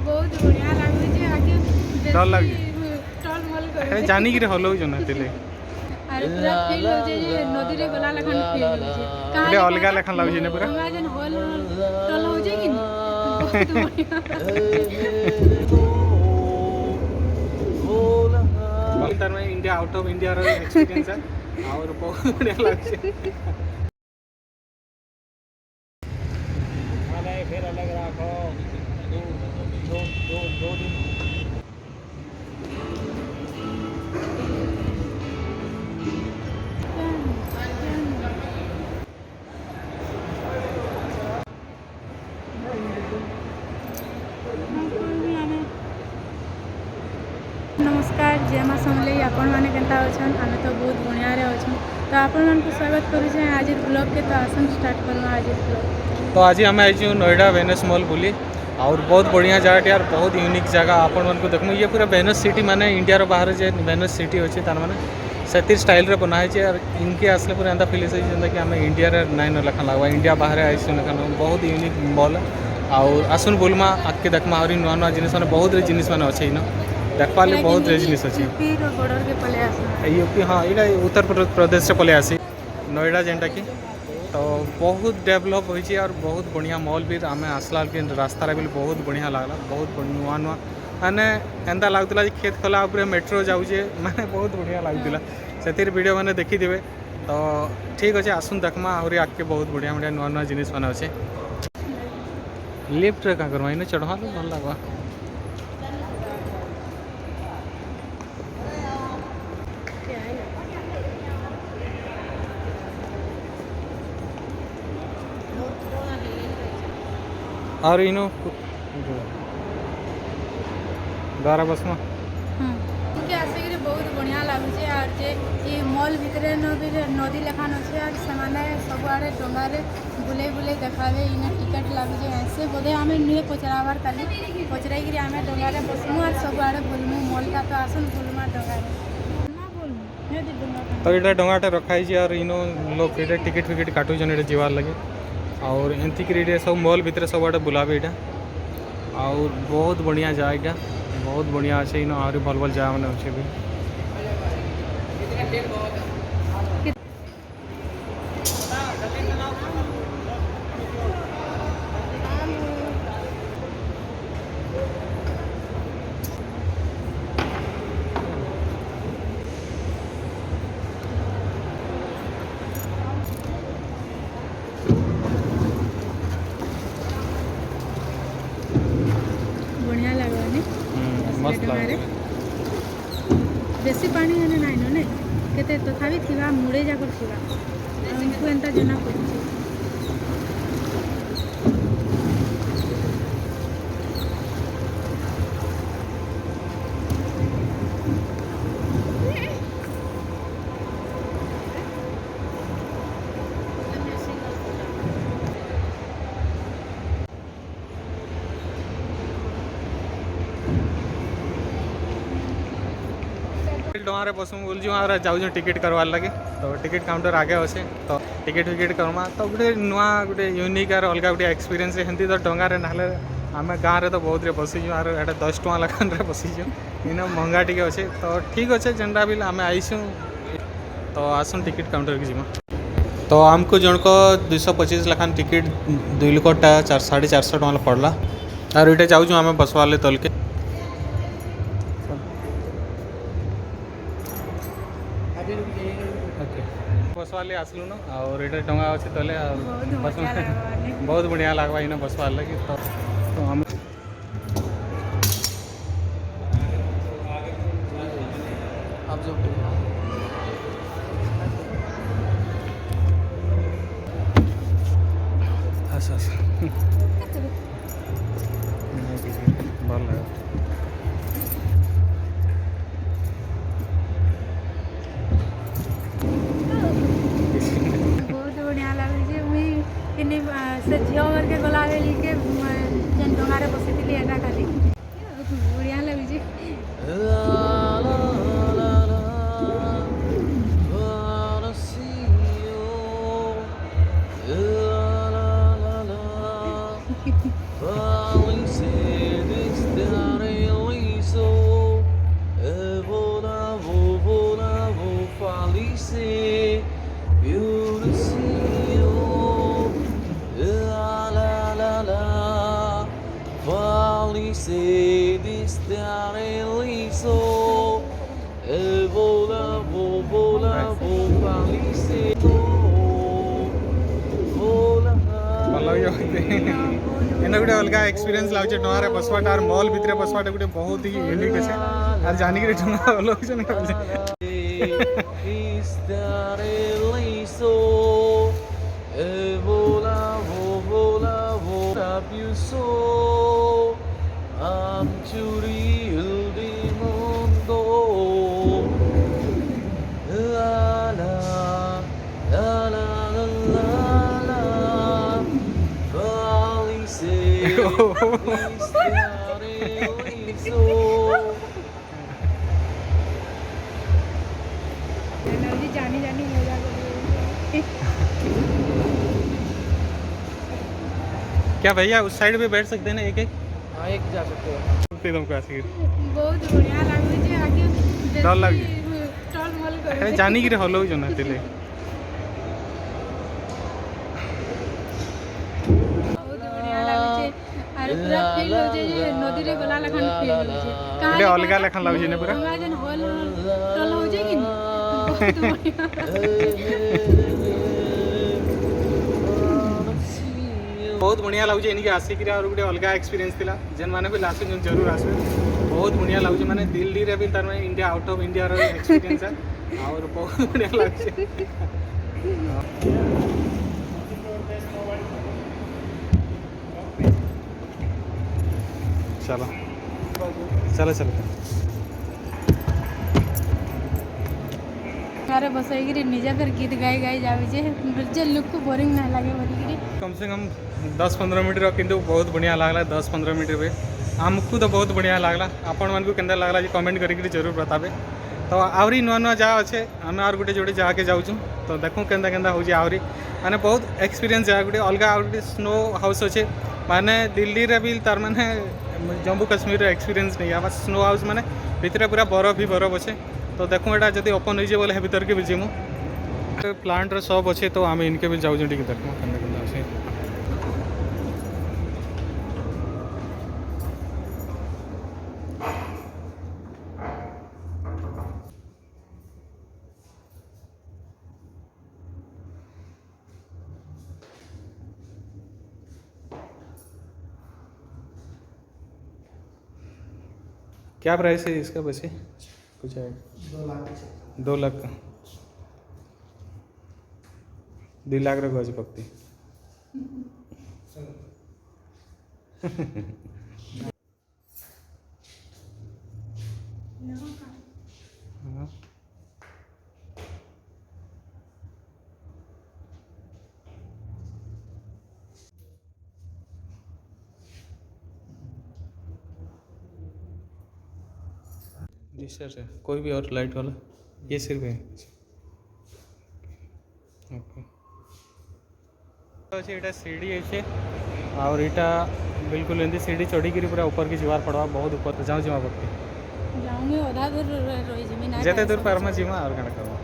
बहुत बढ़िया लागे आगे डर लगे टल मल करे जानी कि हलौ जन हेतिले अरे पूरा फील हो जे नदी रे गला लखन फील हो जे गोटे अलगा लेखन लाଗୁଛି ने पूरा हमरा जन होल टल हो जे कि बहुत बढ़िया तार में इंडिया आउट ऑफ इंडिया रो एक्सपीरियंस है और बहुत बढ़िया लागছে माने फिर अलग राखो दो दिन नमस्कार जय माँ समलेई आपण मैंने केंता अच्छन आम तो बहुत बढ़िया अच्छुँ तो आपण मान स्वागत करुचे आज ब्लॉग के तो आसन स्टार्ट करूँ आज ब्लॉग तो आज आम आई नोएडा वेनिस मॉल बुली और बहुत बढ़िया जगह यार बहुत यूनिक जगह आपण मन को देखूँ ये पूरा वेनिस सिटी माने इंडिया रो बाहर जे वेनिस सिटी अच्छे तार माने से स्टाइल रे बना है और इनके आसले पूरा एंता फील है जेंता कि आम इंडिया रे नाइन लखन लगवा इंडिया बाहर आईसु लखन बहुत यूनिक मॉल और आसुन बुलमा आके देखमा और नुआ नुआ जिनिस माने बहुत रे जिनिस माने अच्छे इनो देखवा ले बहुत रे जिनिस अच्छे बॉर्डर के पले आस यूपी हाँ ये उत्तर प्रदेश से पले आसी नोएडा जेनटा कि तो बहुत डेवलप होइए और बहुत बढ़िया मॉल भी आम आसला कि रास्तार भी बहुत बढ़िया लगला बहुत नुआ नुआ माने एंता लगुला खेत खोला उपरे मेट्रो जाऊे माने बहुत बढ़िया लगुला से वीडियो मैंने देखिथे तो ठीक अच्छे आसुन देखमा आहरी आगे बहुत बढ़िया बढ़िया नुआ नुआ जिनिस मैंने अच्छे लिफ्ट रे क्या करवा इन चढ़वा भल लगवा और इनो द्वारा बस में ठीक आसिक बहुत बढ़िया लगुचे और जे ये मॉल भितर नदी लेखान अच्छे और से सब आड़े डंगारे बुले बुले देखावे इन टिकेट लगुचे ऐसे बोधे आम नुहे पचराबार खाली पचराई आम डंगारे बसमु और सब आड़े बुलमु मॉल का तो आसन बुलमा डंगारे तो ये डंगाटे रखाई और इनो लोग ये टिकेट फिकेट काटुन जीवार लगे और एंती सब मॉल भितर सब आड़े बुलावे यहाँ और बहुत बढ़िया जगह बहुत बढ़िया अच्छे इन आहरी भल भल जगह मैंने अच्छे भी बढ़िया लगवानी मस्त लगे बेसी पानी है ना ने केते तथापि थिबा मुड़े जाकर थिबा हमको एंता जना पड़छि डोंगारे बसमु बोल और जाऊँ टिकेट करवार लगे तो टिकेट काउंटर आगे अच्छे तो टिकेट फिकेट करमा तो गोटे नुआ गोटे यूनिक और अलग गोटे एक्सपीरियंस हेंती तो डोंगारे ना आम गाँव में तो बहुत रे बसीचु और ये 10 टଙ୍କା लखान बसीचु इन महंगा टी अच्छे तो ठीक अच्छे जेनटा भी आम आईसु तो आसन टिकेट काउंटर की जीमा तो आमको जनक 225 लखान टिकेट 2 लोकटा 450 टଙ୍କା पड़ला और ये जाऊँ आम बसवाले तल के बसवाले आसलु न और ये डंगा अच्छे तले बस बहुत बढ़िया लगवा इन बसवार लगे तो हम आप जो भल लगा से झील घर के गला बेली के जेन डंगारे बसी थी एटा खाली बढ़िया लगे say you to see you. La la la la. Felice di stare lì so. E vola, vola, felice vola. ଭଲ ଏନ ଗୋଟେ ଅଲଗା ଏକ୍ସପିରିଏନ୍ସ ଲାଗୁଛି ଡଙ୍ଗାରେ ବସବାଟା ଆର୍ ମଲ୍ ଭିତରେ ବସବାଟା ଗୋଟେ ବହୁତ ହି ୟୁନିକ୍ ଅଛି ଆର୍ ଜାନିକିରି ଡଙ୍ଗା ଓଲଉଛନ୍ Stare lì so. E vola, vola, vola più so. Ancuri il mondo. La la la la la la la. Felice di stare lì so. Energy जानी जानी मजा कर क्या भैया उस साइड पे बैठ सकते हैं ना एक एक हाँ एक जा सकते हो. तुमको आसिक बहुत बढ़िया लागे आगे डर लागे टॉल मॉल अरे जानिकिରି ହଲଉଛ ନା ହେଲେ बहुत बढ़िया लागे आर पूरा फील हो जे नदी रे गला लखन फील हो जे ଗୋଟେ ଅଲଗା ଲେଖା ଲାଗୁଛି ନା ପୁରା हमरा जन हॉल टॉल हो जे कि बहुत बढ़िया बहुत बढ़िया लाଗୁଛି ଏନିକି ଆସିକିରି ଆଉ ଗୋଟେ ଅଲଗା ଏକ୍ସପିରିଏନ୍ସ ଥିଲା ଯେନ୍ମାନେ ବି ଲାସୁଛନ୍ ଜରୁର ଆସିବେ ବହୁତ ବଢ଼ିଆ ଲାଗୁଛି ମାନେ ଦିଲ୍ଲୀରେ ବି ତାର ଇଣ୍ଡିଆ ଆଉଟ୍ ଅଫ୍ ଇଣ୍ଡିଆର ଏକ୍ସପିରିଏନ୍ସ ଆଉ ବହୁତ ବଢ଼ିଆ ଲାଗୁଛି चलो चलो चलो गारे बसैगिरी निजा फिर गीत गाई गाई जावे जे लुक को बोरिंग ना लागे बोलिगिरी कम से कम 10-15 मिनट किंतु बहुत बढ़िया लागला 10-15 मिनट पे आमको तो बहुत बढ़िया लागला आपण मान को केंदा लागला जी कमेंट करके जरूर बताबे तो आवरी नुआ नुआ जगह अच्छे आम आर गोटे जोड़े जाके जाऊँ तो देखूँ केंदा केंदा हो आवरी माने बहुत एक्सपीरियंस जगह गोटे अलग गोटे स्नो हाउस अच्छे माने दिल्ली रे भी तार माने जम्मू कश्मीर एक्सपीरियंस नहीं है स्नो हाउस माने भितर पूरा बरफ ही बरफ अच्छे तो देखूँ यहाँ जब ओपन हो बोले भीतर के भी जीमु प्लांट सब अच्छे तो आम इनके भी जाऊँ टी देखूँ केंदा केंदा अच्छे क्या प्राइस है इसका वैसे कुछ है 2 लाख का 2 लाख रे गज पक्ति डिस्चार्ज है कोई भी और लाइट वाला ये सिर्फ है ओके अच्छे यहाँ सीढ़ी अच्छे और इटा बिल्कुल एमती सीढ़ी चढ़ी पूरा ऊपर की जीवार पड़वा बहुत ऊपर तो जाऊँ जीवा पड़ती जाऊंगे आधा दूर रही जमीन जेते दूर पारमा जीवा और कण करवा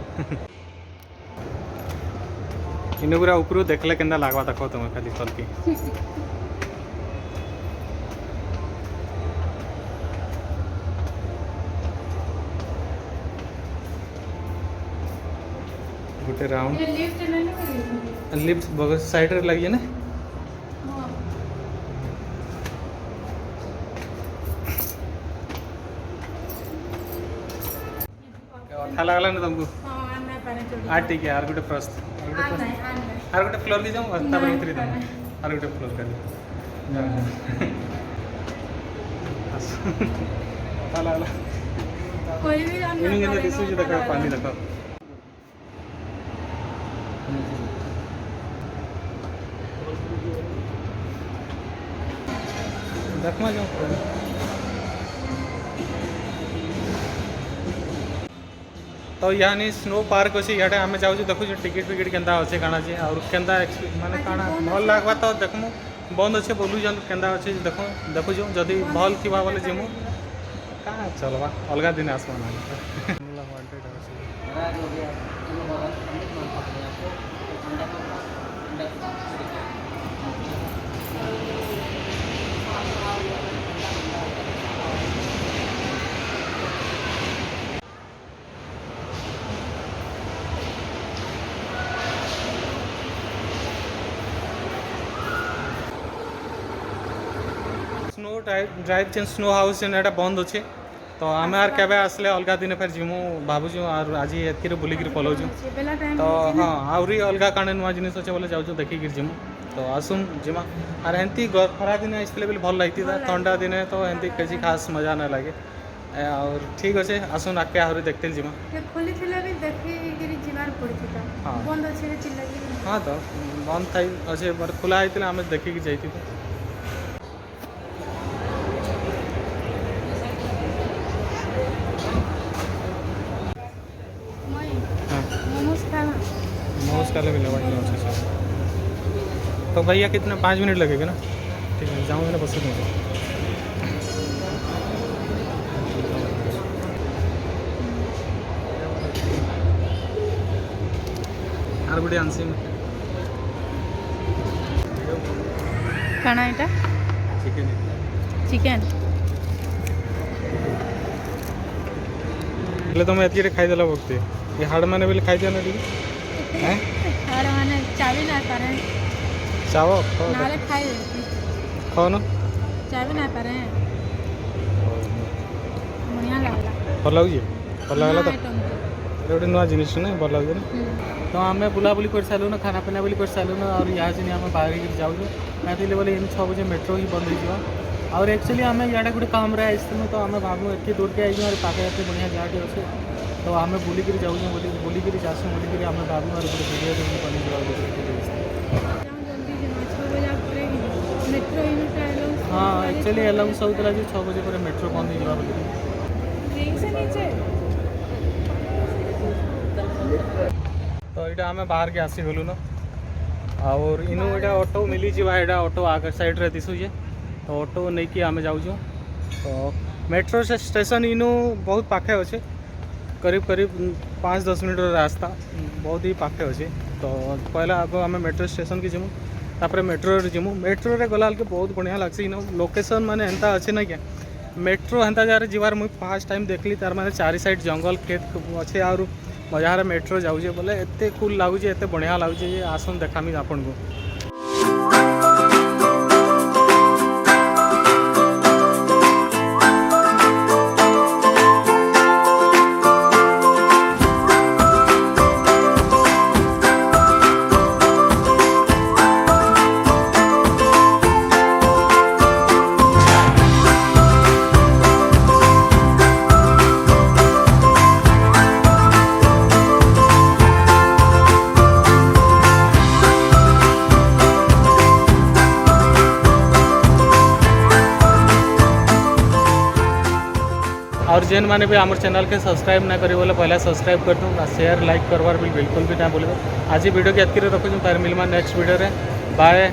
इन पूरा ऊपर देखले केंदा लागवा देखो तुम खाली तल की गोटे राउंड लिफ्ट बगल साइड रे लगी ना अच्छा लगला ना तुमको हाँ ठीक है यार गोटे प्रस्त आर गोटे फ्लोर दी जाऊँ तापर उतरी देम आर गोटे फ्लोर कर अच्छा लगला कोई भी इनिंग के दिसु जे देखो पानी देखो देखमा जाऊँ तो यहाँ स्नो पार्क अच्छे इे आम जाऊँ देखु टिकेट फिकेट केंदा अच्छे काଣା अच्छे और केंदा माने काଣା भल लगवा तो देखमु बंद अच्छे बोलू केंदा अच्छे देखो देखुँ जदि भल थी बोले जीमु क्या चलवा अलग दिन आसमा स्नो ड्राइव चेन स्नो हाउस जेनटा बंद अच्छे तो आम आर केवे आसले अलग दिन फिर जिमु भावुँ और आज एति बुलिक पलाऊँ बेला टाइम तो हाँ आहरी अलग काण नुआ जिन अच्छे बोले जाऊँ देखिक जिमु तो आसुन जिमा आर एमती खरा दिन आसते भी भल लगी ठंडा दिने तो एमती किसी खास मजा ना लगे और ठीक अच्छे आसुन आगे आहरी देखते जिमा खोली भी देखिक जीवार पड़ता हाँ। बंद अच्छे हाँ तो बंद थी अच्छे खुला होता आम देखिक जाइए मोमोज खाना मोमोज का भी लगा अच्छे से तो भैया कितना 5 मिनट लगेगा ना ठीक है जाऊँगा ना बस आर गोटे आनसी खाना एटा चिकेन चिकेन हेल्ले तुम एति खाईदेल बक्ते ये हाड़ मैंने बोले खाई ना टी और माने चाबी ना पारे चाव नाले खाई खाओ ना चाबी ना पारे बढ़िया लागला भल लगे भल लगला तो ये गोटे नुआ जिनिस ना भल लगे तो आम बुलाबुली कर सारूँ ना खाना पीना भी कर सारूँ और यहाँ से आम बाहर जाऊँ कहते बोले इन 6 बजे मेट्रो ही बंद हो और एक्चुअली आम इे गोटे काम आसलु तो आम भावु एति दूर के आई पाखे एत बढ़िया जगह अच्छे तो आम बुलिक जाऊँ बुलिक जासूँ बुलिक आम भावु और गोटे भिडियो बनी हाँ एक्चुअली अलाउंस होता 6 बजे पर मेट्रो बंद हो तो यहाँ आम बाहर के आसीगलु न और इनू यहाँ ऑटो मिली यहाँ ऑटो आगे साइड रे दिशुचे तो ऑटो नहीं कि आम जाऊँ तो मेट्रो स्टेशन इनू बहुत पाखे अच्छे करीब करीब 5-10 मिनट रास्ता बहुत ही पाखे अच्छे तो पहला आग आम मेट्रो स्टेशन की जीमु तापर मेट्रो जीमु मेट्रो रे गला के बहुत बढ़िया लगसी इन लोकेशन माने एंता अच्छे ना क्या मेट्रो हेन्ता जगह जीवार मुझे फास्ट टाइम देखली तार माने 4 साइड जंगल खेत अच्छे और मजार मेट्रो जाऊे बोले एत कूल लगुच एत बढ़िया लगुच आसन देखामी आपन को और जेन मैंने भी आम चैनल के सब्सक्राइब ना करी बोले पहले सब्सक्राइब कर दूँ शेयर लाइक करवार भी बिल्कुल भी ना बोले आज वीडियो के एतकी रखुँ तार मिलमा नेक्स्ट वीडियो रे बाय।